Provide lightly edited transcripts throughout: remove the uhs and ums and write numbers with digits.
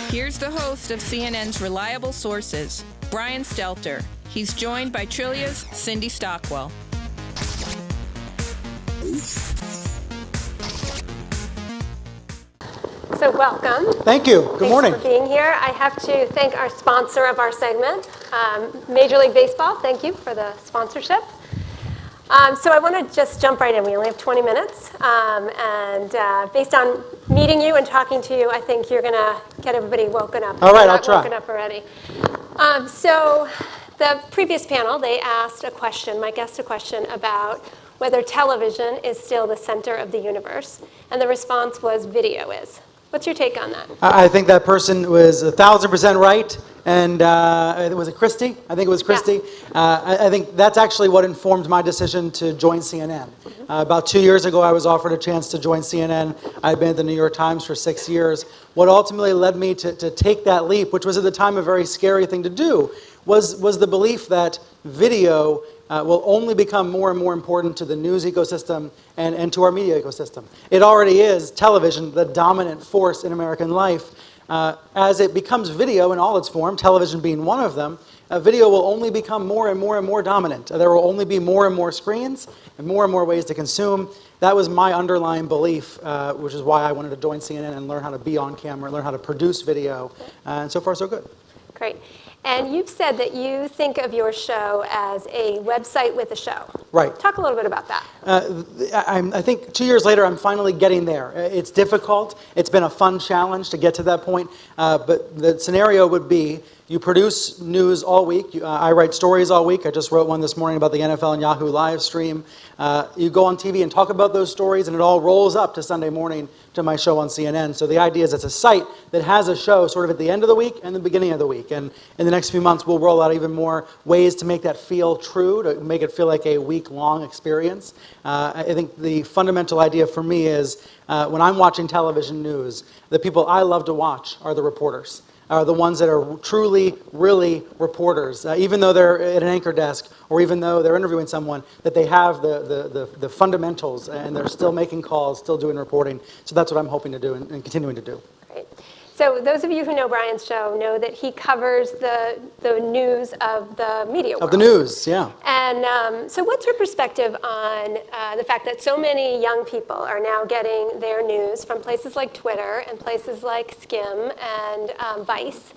Here's the host of CNN's Reliable Sources, Brian Stelter. He's joined by Trilia's Cindy Stockwell. So welcome. Thank you. Good morning. Thanks for being here. I have to thank our sponsor of our segment, Major League Baseball. Thank you for the sponsorship. So I want to just jump right in. We only have 20 minutes. Based on meeting you and talking to you, I think you're going to get everybody woken up. All right, I'll try. Woken up already. So the previous panel, they asked a question, my guest a question about whether television is still the center of the universe. And the response was video is. What's your take on that? I think that person was 1,000% right, and was it Christie? I think it was Christie. Yeah. I think that's actually what informed my decision to join CNN. About 2 years ago, I was offered a chance to join CNN. I'd been at the New York Times for 6 years. What ultimately led me to take that leap, which was at the time a very scary thing to do, was the belief that video will only become more and more important to the news ecosystem and to our media ecosystem. It already is television, the dominant force in American life. As it becomes video in all its form, television being one of them, video will only become more and more and more dominant. There will only be more and more screens and more ways to consume. That was my underlying belief, which is why I wanted to join CNN and learn how to be on camera, learn how to produce video, and so far so good. Great. And you've said that you think of your show as a website with a show. Right. Talk a little bit about that. I think 2 years later, I'm finally getting there. It's difficult. It's been a fun challenge to get to that point. But the scenario would be you produce news all week. I write stories all week. I just wrote one this morning about the NFL and Yahoo live stream. You go on TV and talk about those stories, and it all rolls up to Sunday morning to my show on CNN. So the idea is it's a site that has a show sort of at the end of the week and the beginning of the week. And in the next few months, we'll roll out even more ways to make that feel true, to make it feel like a week-long experience. I think the fundamental idea for me is when I'm watching television news, the people I love to watch are the reporters. Are the ones that are truly, really reporters, even though they're at an anchor desk or even though they're interviewing someone, that they have the fundamentals and they're still making calls, still doing reporting. So that's what I'm hoping to do and continuing to do. Great. So those of you who know Brian's show know that he covers the news of the media world. Of the news, yeah. And so what's your perspective on the fact that so many young people are now getting their news from places like Twitter and places like Skim and Vice?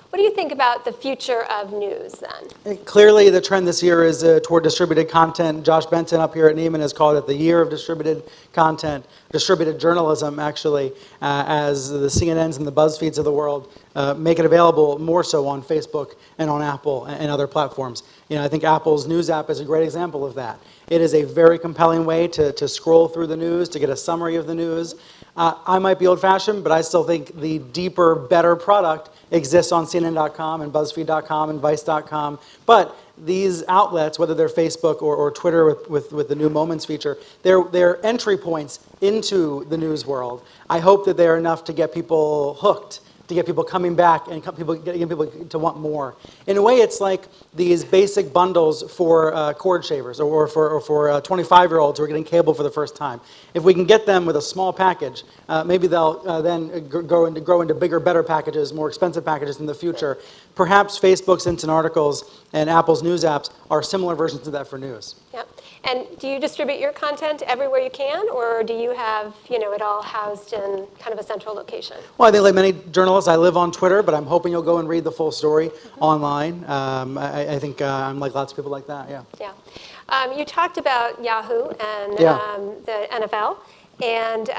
What do you think about the future of news then? Clearly, the trend this year is toward distributed content. Josh Benton up here at Neiman has called it the year of distributed content, distributed journalism, actually, as the CNNs and the BuzzFeeds of the world make it available more so on Facebook and on Apple and other platforms. You know, I think Apple's news app is a great example of that. It is a very compelling way to scroll through the news, to get a summary of the news. I might be old-fashioned, but I still think the deeper, better product exists on CNN.com and BuzzFeed.com and Vice.com. But these outlets, whether they're Facebook or Twitter with the new Moments feature, they're entry points into the news world. I hope that they're enough to get people hooked, to get people coming back and getting people to want more. In a way, it's like these basic bundles for cord shavers or for 25-year-olds who are getting cable for the first time. If we can get them with a small package, maybe they'll then grow into bigger, better packages, more expensive packages in the future. Perhaps Facebook's Instant Articles and Apple's news apps are similar versions of that for news. Yep. And do you distribute your content everywhere you can, or do you have, it all housed in kind of a central location? Well, I think like many journalists, I live on Twitter, but I'm hoping you'll go and read the full story online. I think I'm like lots of people like that, yeah. Yeah. You talked about Yahoo and the NFL, and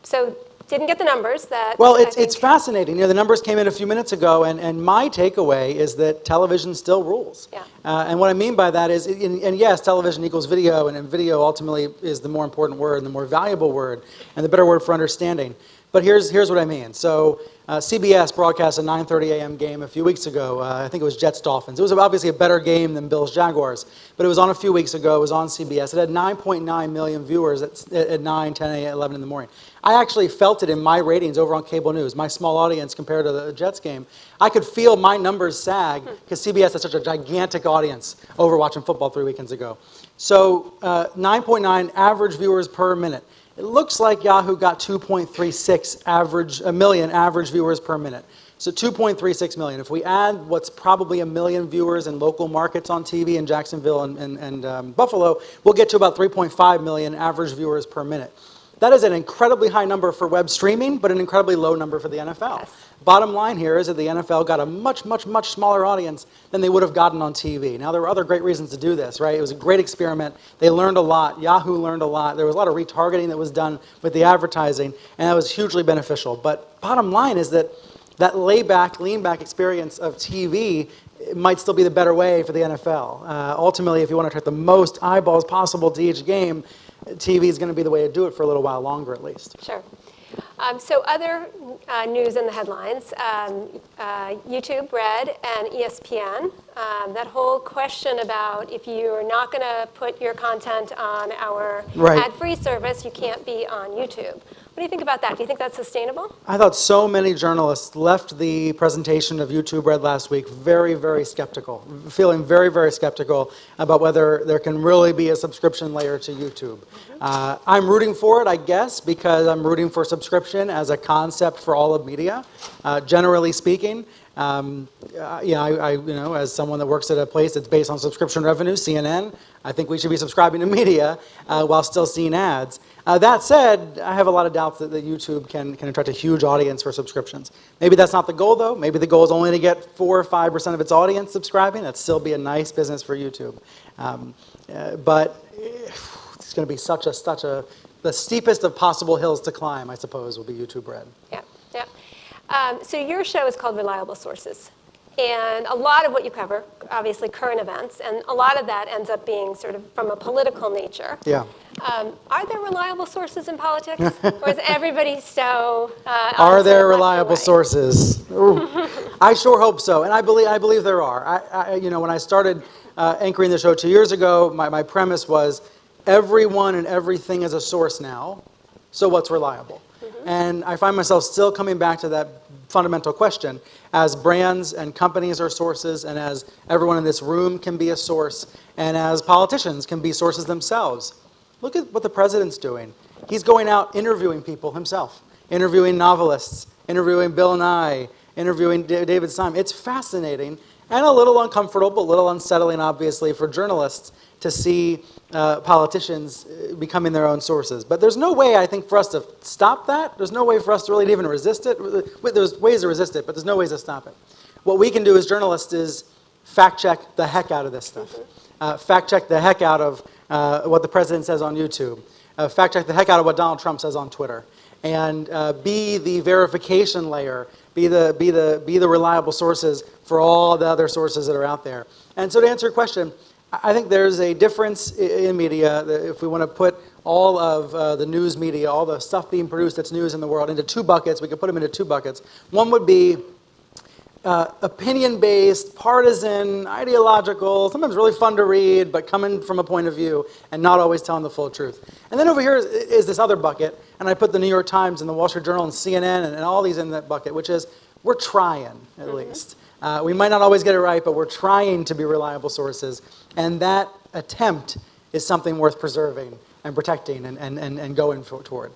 so didn't get the numbers that... Well, it's fascinating. You know, the numbers came in a few minutes ago, and my takeaway is that television still rules. Yeah. And what I mean by that is, and yes, television equals video, and video ultimately is the more important word and the more valuable word and the better word for understanding. But here's what I mean. So CBS broadcast a 9:30 a.m. game a few weeks ago. I think it was Jets-Dolphins. It was obviously a better game than Bills-Jaguars, but it was on a few weeks ago. It was on CBS. It had 9.9 million viewers at 9, 10, 11 in the morning. I actually felt it in my ratings over on cable news, my small audience compared to the Jets game. I could feel my numbers sag because CBS has such a gigantic audience over watching football 3 weekends ago. So 9.9 average viewers per minute. It looks like Yahoo got 2.36 million average viewers per minute. So 2.36 million. If we add what's probably 1 million viewers in local markets on TV in Jacksonville and Buffalo, we'll get to about 3.5 million average viewers per minute. That is an incredibly high number for web streaming, but an incredibly low number for the NFL. Yes. Bottom line here is that the NFL got a much, much, much smaller audience than they would have gotten on TV. Now, there were other great reasons to do this, right? It was a great experiment. They learned a lot. Yahoo learned a lot. There was a lot of retargeting that was done with the advertising, and that was hugely beneficial. But bottom line is that layback, lean-back experience of TV might still be the better way for the NFL. Ultimately, if you want to attract the most eyeballs possible to each game, TV is going to be the way to do it for a little while longer, at least. Sure. So other news in the headlines, YouTube Red and ESPN, that whole question about if you're not going to put your content on our ad-free service, you can't be on YouTube. What do you think about that? Do you think that's sustainable? I thought so many journalists left the presentation of YouTube Red last week very, very skeptical, feeling very, very skeptical about whether there can really be a subscription layer to YouTube. I'm rooting for it, I guess, because I'm rooting for subscription as a concept for all of media, generally speaking. As someone that works at a place that's based on subscription revenue, CNN, I think we should be subscribing to media while still seeing ads. That said, I have a lot of doubts that YouTube can attract a huge audience for subscriptions. Maybe that's not the goal, though. Maybe the goal is only to get 4 or 5% of its audience subscribing. That'd still be a nice business for YouTube. But it's going to be the steepest of possible hills to climb, I suppose, will be YouTube Red. Yeah. So your show is called Reliable Sources. And a lot of what you cover, obviously current events, and a lot of that ends up being sort of from a political nature. Yeah. Are there reliable sources in politics? Or is everybody so... Are there reliable sources? I sure hope so, and I believe there are. When I started anchoring the show 2 years ago, my premise was everyone and everything is a source now, so what's reliable? And I find myself still coming back to that fundamental question. As brands and companies are sources, and as everyone in this room can be a source, and as politicians can be sources themselves. Look at what the president's doing. He's going out interviewing people himself, interviewing novelists, interviewing Bill Nye, interviewing David Simon. It's fascinating and a little uncomfortable, but a little unsettling, obviously, for journalists to see politicians becoming their own sources. But there's no way, I think, for us to stop that. There's no way for us to really even resist it. There's ways to resist it, but there's no ways to stop it. What we can do as journalists is fact-check the heck out of this stuff. Fact-check the heck out of what the president says on YouTube. Fact-check the heck out of what Donald Trump says on Twitter. And be the verification layer, be the reliable sources for all the other sources that are out there. And so to answer your question, I think there's a difference in media. If we want to put all of the news media, all the stuff being produced that's news in the world, into 2 buckets, we could put them into 2 buckets. One would be opinion-based, partisan, ideological, sometimes really fun to read, but coming from a point of view and not always telling the full truth. And then over here is this other bucket, and I put the New York Times and the Wall Street Journal and CNN and all these in that bucket, which is we're trying, at least. We might not always get it right, but we're trying to be reliable sources. And that attempt is something worth preserving and protecting and going toward.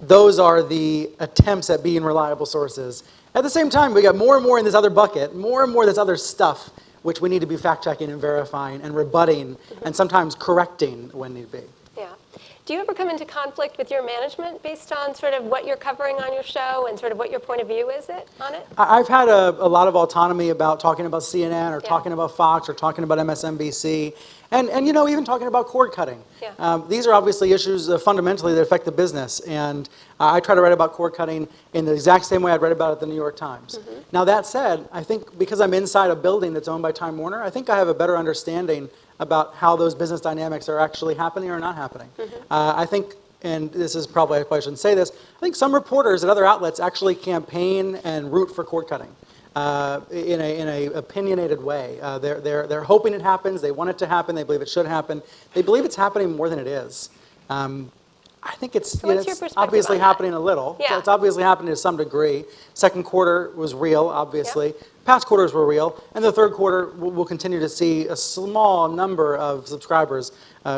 Those are the attempts at being reliable sources. At the same time, we got more and more in this other bucket, more and more this other stuff, which we need to be fact-checking and verifying and rebutting and sometimes correcting when need be. Yeah. Do you ever come into conflict with your management based on sort of what you're covering on your show and sort of what your point of view is on it? I've had a lot of autonomy about talking about CNN or talking about Fox or talking about MSNBC and even talking about cord cutting. Yeah. These are obviously issues fundamentally that affect the business, and I try to write about cord cutting in the exact same way I'd read about it at the New York Times. Now that said, I think because I'm inside a building that's owned by Time Warner, I think I have a better understanding about how those business dynamics are actually happening or not happening. I think, and this is probably, I probably shouldn't say this, I think some reporters at other outlets actually campaign and root for cord cutting in a opinionated way. They're hoping it happens, they want it to happen, they believe it should happen, they believe it's happening more than it is. I think it's, So what's your it's perspective obviously on that? happening a little. Yeah. It's obviously happening to some degree. Second quarter was real, obviously. Past quarters were real. And the third quarter, we'll continue to see a small number of subscribers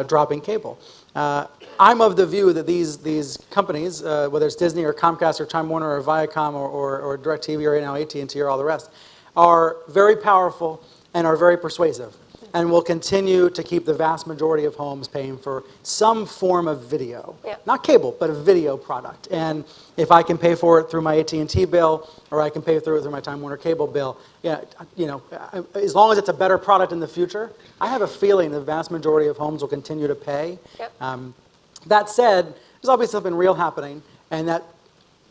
dropping cable. I'm of the view that these companies, whether it's Disney or Comcast or Time Warner or Viacom or DirecTV or now AT&T or all the rest, are very powerful and are very persuasive, and will continue to keep the vast majority of homes paying for some form of video. Yeah. Not cable, but a video product. And if I can pay for it through my AT&T bill, or I can pay through it through my Time Warner cable bill, yeah, as long as it's a better product in the future, I have a feeling the vast majority of homes will continue to pay. Yep. That said, there's obviously something real happening, and that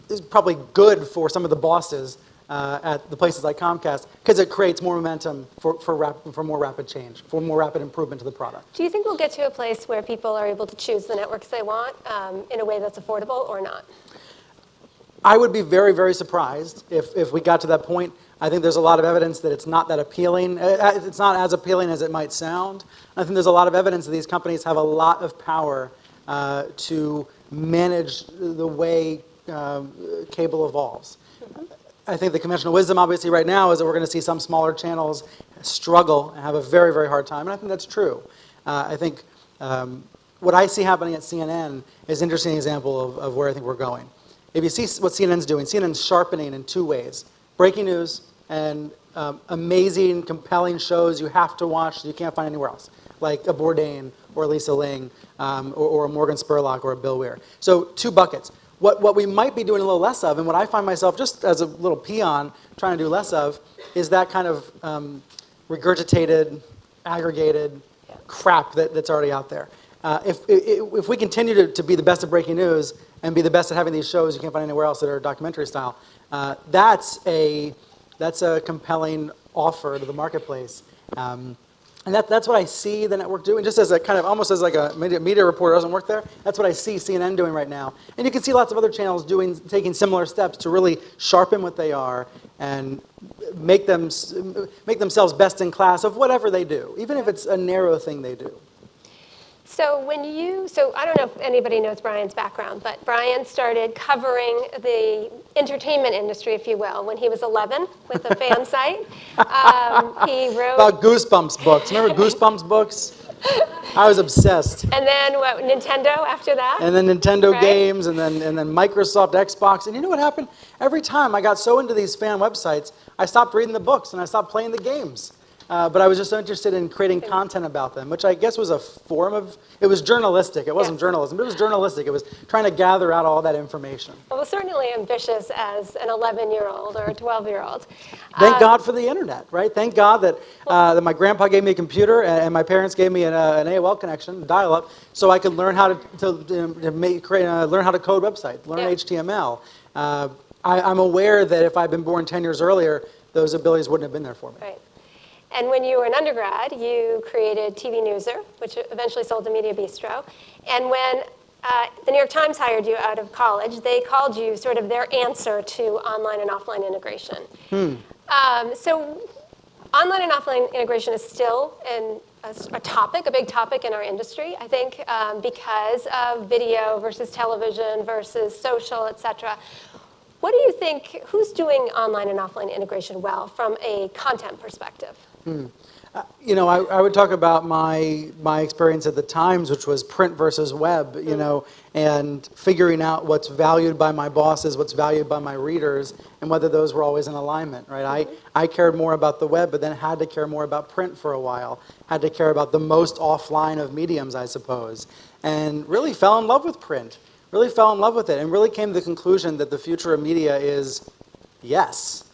is probably good for some of the bosses at the places like Comcast, because it creates more momentum for more rapid change, for more rapid improvement to the product. Do you think we'll get to a place where people are able to choose the networks they want in a way that's affordable or not? I would be very, very surprised if we got to that point. I think there's a lot of evidence that it's not that appealing. It's not as appealing as it might sound. I think there's a lot of evidence that these companies have a lot of power to manage the way cable evolves. I think the conventional wisdom, obviously, right now is that we're going to see some smaller channels struggle and have a very, very hard time, and I think that's true. I think what I see happening at CNN is an interesting example of where I think we're going. If you see what CNN's doing, CNN's sharpening in two ways. Breaking news and amazing, compelling shows you have to watch that you can't find anywhere else, like a Bourdain or a Lisa Ling or a Morgan Spurlock or a Bill Weir. So two buckets. What we might be doing a little less of, and what I find myself just as a little peon trying to do less of, is that kind of regurgitated, aggregated crap that's already out there. If we continue to be the best at breaking news and be the best at having these shows you can't find anywhere else that are documentary style, that's a compelling offer to the marketplace. And that's what I see the network doing, just as a kind of, almost as like a media reporter doesn't work there. That's what I see CNN doing right now. And you can see lots of other channels taking similar steps to really sharpen what they are and make themselves best in class of whatever they do, even if it's a narrow thing they do. So so I don't know if anybody knows Brian's background, but Brian started covering the entertainment industry, if you will, when he was 11 with a fan site. He wrote about Goosebumps books. Remember Goosebumps books? I was obsessed. And then what? Nintendo after that? And then Nintendo Right. games, and then Microsoft, Xbox. And you know what happened? Every time I got so into these fan websites, I stopped reading the books and I stopped playing the games. But I was just so interested in creating content about them, which I guess was a form of, it was journalistic. It wasn't journalism, but it was journalistic. It was trying to gather out all that information. Well, certainly ambitious as an 11-year-old or a 12-year-old. Thank God for the internet, right? Thank God that, that my grandpa gave me a computer and my parents gave me an AOL connection, dial-up, so I could learn how to learn how to code websites, learn HTML. I'm aware that if I'd been born 10 years earlier, those abilities wouldn't have been there for me. Right. And when you were an undergrad, you created TVnewser, which eventually sold to Media Bistro. And when the New York Times hired you out of college, they called you sort of their answer to online and offline integration. So online and offline integration is still a big topic in our industry, I think, because of video versus television versus social, et cetera. What do you think, who's doing online and offline integration well from a content perspective? You know, I would talk about my experience at the Times, which was print versus web, you know, and figuring out what's valued by my bosses, what's valued by my readers, and whether those were always in alignment, right? I cared more about the web, but then had to care more about print for a while, had to care about the most offline of mediums, I suppose, and really fell in love with print, really fell in love with it, and really came to the conclusion that the future of media is yes.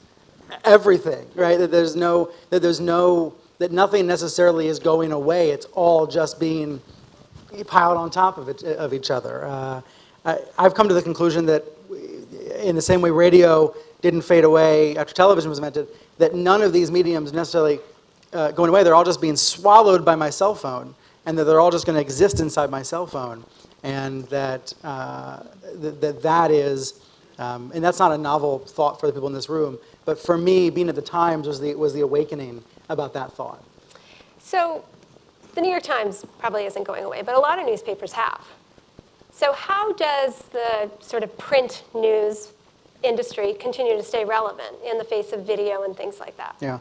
Everything, right? That nothing necessarily is going away. It's all just being piled on top of each other. I've come to the conclusion that in the same way radio didn't fade away after television was invented, that none of these mediums necessarily going away. They're all just being swallowed by my cell phone, and that they're all just going to exist inside my cell phone, and that is, and that's not a novel thought for the people in this room. But for me, being at the Times was the awakening about that thought. So the New York Times probably isn't going away, but a lot of newspapers have. So how does the sort of print news industry continue to stay relevant in the face of video and things like that? Yeah.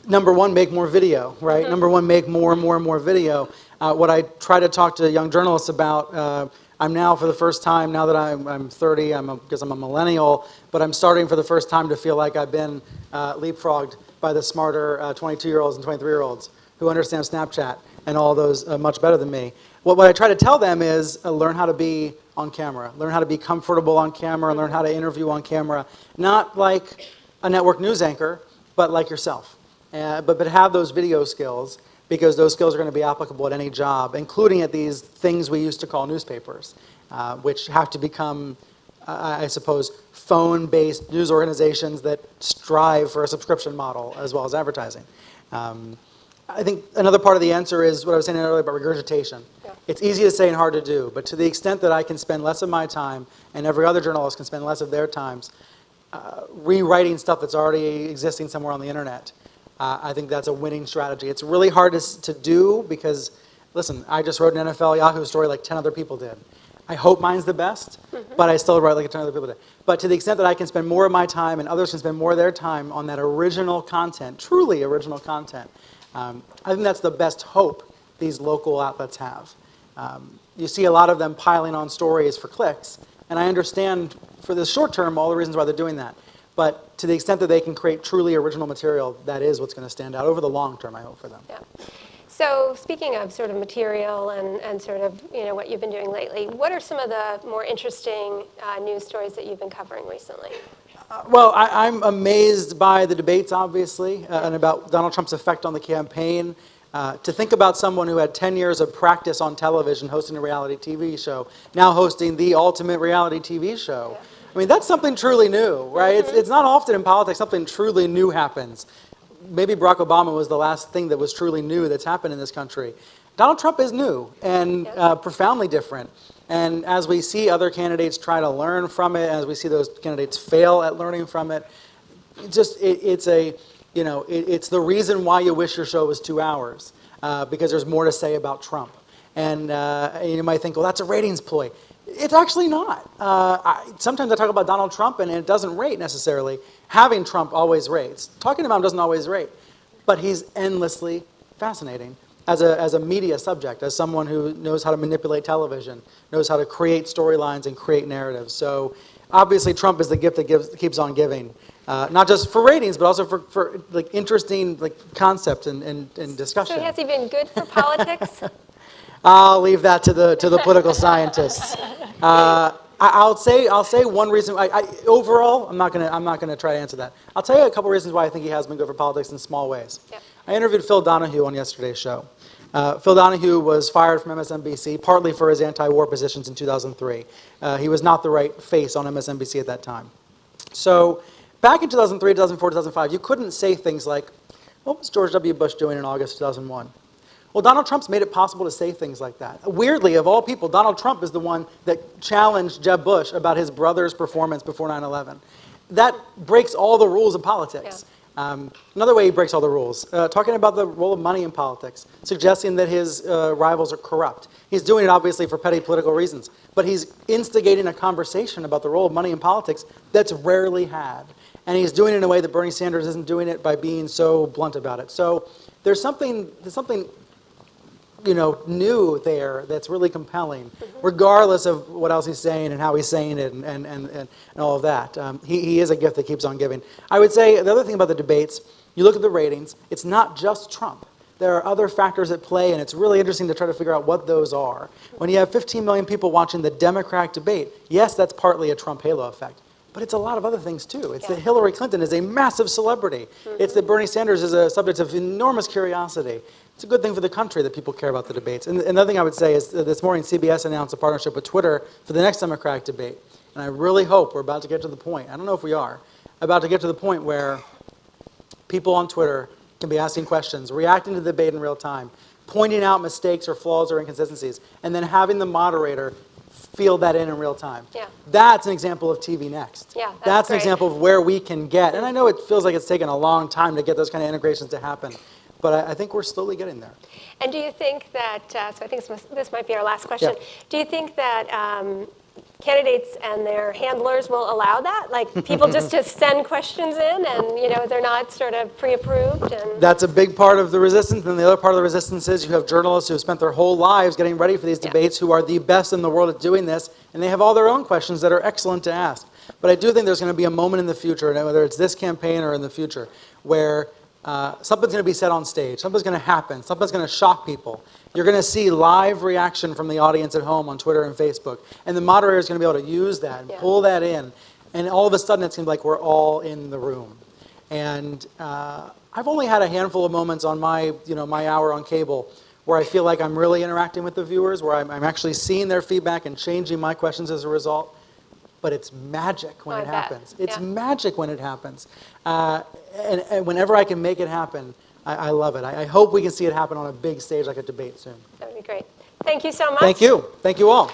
Number one, make more video, right? Number one, make more and more and more video. What I try to talk to young journalists about, I'm now for the first time, now that I'm 30, because I'm a millennial, but I'm starting for the first time to feel like I've been leapfrogged by the smarter 22-year-olds and 23-year-olds who understand Snapchat and all those much better than me. What I try to tell them is learn how to be on camera, learn how to be comfortable on camera, learn how to interview on camera, not like a network news anchor, but like yourself. But have those video skills, because those skills are going to be applicable at any job, including at these things we used to call newspapers, which have to become, I suppose, phone-based news organizations that strive for a subscription model as well as advertising. I think another part of the answer is what I was saying earlier about regurgitation. Yeah. It's easy to say and hard to do, but to the extent that I can spend less of my time and every other journalist can spend less of their times rewriting stuff that's already existing somewhere on the internet, I think that's a winning strategy. It's really hard to do because, listen, I just wrote an NFL Yahoo story like 10 other people did. I hope mine's the best, but I still write like 10 other people did. But to the extent that I can spend more of my time and others can spend more of their time on that original content, truly original content, I think that's the best hope these local outlets have. You see a lot of them piling on stories for clicks, and I understand for the short term all the reasons why they're doing that. But to the extent that they can create truly original material, that is what's going to stand out over the long term, I hope, for them. Yeah. So speaking of sort of material and sort of what you've been doing lately, what are some of the more interesting news stories that you've been covering recently? Well, I'm amazed by the debates, obviously, and about Donald Trump's effect on the campaign. To think about someone who had 10 years of practice on television hosting a reality TV show, now hosting the ultimate reality TV show. Yeah. I mean, that's something truly new, right? It's not often in politics something truly new happens. Maybe Barack Obama was the last thing that was truly new that's happened in this country. Donald Trump is new and profoundly different. And as we see other candidates try to learn from it, as we see those candidates fail at learning from it, it's the reason why you wish your show was 2 hours, because there's more to say about Trump. And you might think, well, that's a ratings ploy. It's actually not. Sometimes I talk about Donald Trump and it doesn't rate necessarily. Having Trump always rates. Talking about him doesn't always rate. But he's endlessly fascinating as a media subject, as someone who knows how to manipulate television, knows how to create storylines and create narratives. So obviously Trump is the gift that keeps on giving. Not just for ratings, but also for like interesting concepts and discussion. So has he been good for politics? I'll leave that to the political scientists. I'll say one reason. Overall, I'm not gonna try to answer that. I'll tell you a couple reasons why I think he has been good for politics in small ways. Yep. I interviewed Phil Donahue on yesterday's show. Phil Donahue was fired from MSNBC partly for his anti-war positions in 2003. He was not the right face on MSNBC at that time. So back in 2003, 2004, 2005, you couldn't say things like, "What was George W. Bush doing in August 2001?" Well, Donald Trump's made it possible to say things like that. Weirdly, of all people, Donald Trump is the one that challenged Jeb Bush about his brother's performance before 9/11. That breaks all the rules of politics. Yeah. Another way he breaks all the rules, talking about the role of money in politics, suggesting that his rivals are corrupt. He's doing it obviously for petty political reasons, but he's instigating a conversation about the role of money in politics that's rarely had. And he's doing it in a way that Bernie Sanders isn't doing it by being so blunt about it. So there's something new there that's really compelling, regardless of what else he's saying and how he's saying it and all of that. He is a gift that keeps on giving. I would say the other thing about the debates, you look at the ratings, it's not just Trump. There are other factors at play, and it's really interesting to try to figure out what those are. When you have 15 million people watching the Democratic debate, yes, that's partly a Trump halo effect. But it's a lot of other things, too. It's that Hillary Clinton is a massive celebrity. It's that Bernie Sanders is a subject of enormous curiosity. It's a good thing for the country that people care about the debates. And another thing I would say is this morning CBS announced a partnership with Twitter for the next Democratic debate. And I really hope we're about to get to the point, I don't know if we are, about to get to the point where people on Twitter can be asking questions, reacting to the debate in real time, pointing out mistakes or flaws or inconsistencies, and then having the moderator field that in real time. Yeah. That's an example of TVnext. Yeah, that's an example of where we can get, and I know it feels like it's taken a long time to get those kind of integrations to happen, but I think we're slowly getting there. And do you think that, so I think this might be our last question. Yeah. Do you think that candidates and their handlers will allow that? Like people just to send questions in and, they're not sort of pre-approved? And That's a big part of the resistance. And the other part of the resistance is you have journalists who have spent their whole lives getting ready for these debates who are the best in the world at doing this. And they have all their own questions that are excellent to ask. But I do think there's going to be a moment in the future, and whether it's this campaign or in the future, where something's going to be said on stage, something's going to happen, something's going to shock people. You're going to see live reaction from the audience at home on Twitter and Facebook, and the moderator is going to be able to use that and pull that in, and all of a sudden it's going to be like we're all in the room. And I've only had a handful of moments on my hour on cable where I feel like I'm really interacting with the viewers, where I'm actually seeing their feedback and changing my questions as a result. But it's magic when it happens. It's magic when it happens. And whenever I can make it happen, I love it. I hope we can see it happen on a big stage like a debate soon. that would be great. Thank you so much. Thank you. Thank you all.